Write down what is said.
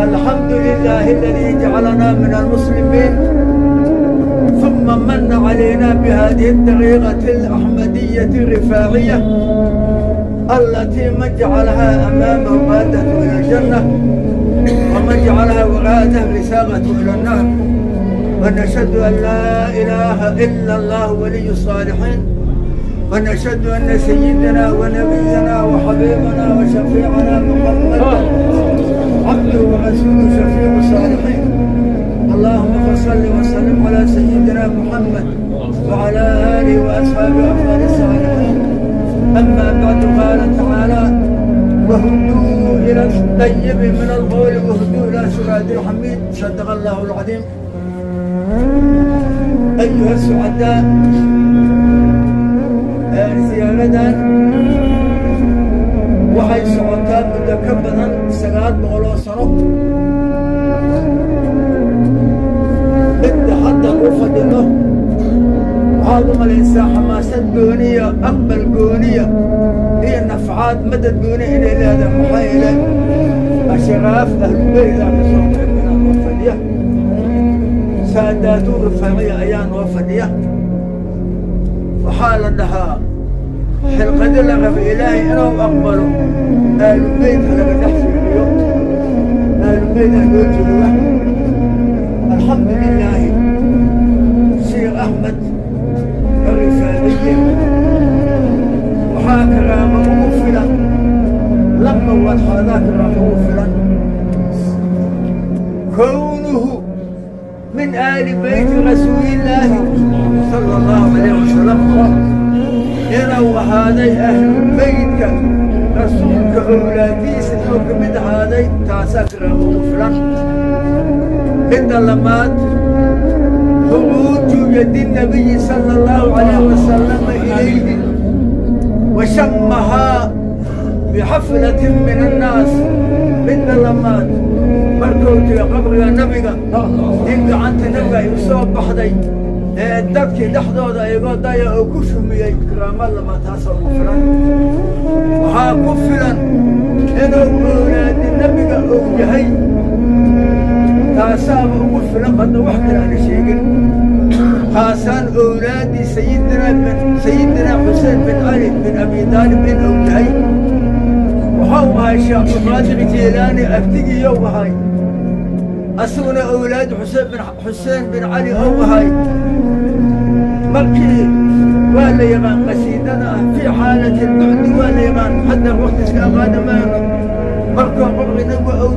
الحمد لله الذي جعلنا من المسلمين ثم من علينا بهذه الطريقة الأحمدية الرفاعية التي من جعلها أمامه قادة إلى الجنة ومن جعلها وراءه رسالة إلى النار. ونشهد أن لا إله إلا الله ولي الصالحين، ونشهد أن سيدنا ونبينا وحبيبنا وشفيعنا محمد عبده ورسوله شفيع الصالحين. اللهم صل وسلم على سيدنا محمد وعلى آله وأصحابه أفضل الصالحين. أما بعد قال تعالى: وهدوا إلى الطيب من القول وهدوا إلى صراط الحميد. صدق الله العظيم. أيها السعداء، زيارتان waxay socotaa muddo ka badan 900 sano. inta hadda u fadhino waxaad u malaysaa xamaasad gooniya, aqbal gooniya iyo nafcaad madad gooni inay leedahay. maxaa yeelay ashraaf ahlubeyda kasoo qaybgalaa noo fadhiya, saadaatu rifaaciya ayaa noo fadhiya. waxaa la dhahaa xilqadi la raba ilaahay inuu aqbalo aalubeydka laga dhex fiiriyo. aalubeydkaa loo jooga. alxamdu lilaahi sheekh axmed arifaaciye waxaa karaama ugu filan, lama wadxaadaa karaama ugu filan kownuhu min aali beyti rasuulillaahi sala allahu calayh wasalam, inuu ahaaday ahlulbeydka rasuulka owlaadiisa inuu ka mid ahaaday. taasaa karaama ugu filan. midda lamaad khuruuju yadi nabiyi sala allahu calayh wasalama ilayhi wa shamahaa bixaflatin min annaas. midda lamaad markuu tiga qabriga nabiga in gacanta nabiga ay u soo baxday ee dadkii dhexdooda iyagoo daya oo ku shumiyey. karaama lama taasa ugu filan. waxaa ku filan inuu owlaadi nabiga ou yahay. taasaaba ugu filan, hadda wax kale aana sheegin. kaasaan owlaadii sayidina xuseen bin cali bin abi taalib in ou yahay. waxau ahay sheekh abdulqaadir jiilaani abtigiiyow ahay. asaguna owlaad xuseen bin cali ou ahay. markii waa la yaqaan qasiidada ah fii xaalati lbucdi waa la yaqaan. hadda waktiska aqaana mayno markuu qabriga nabiga ou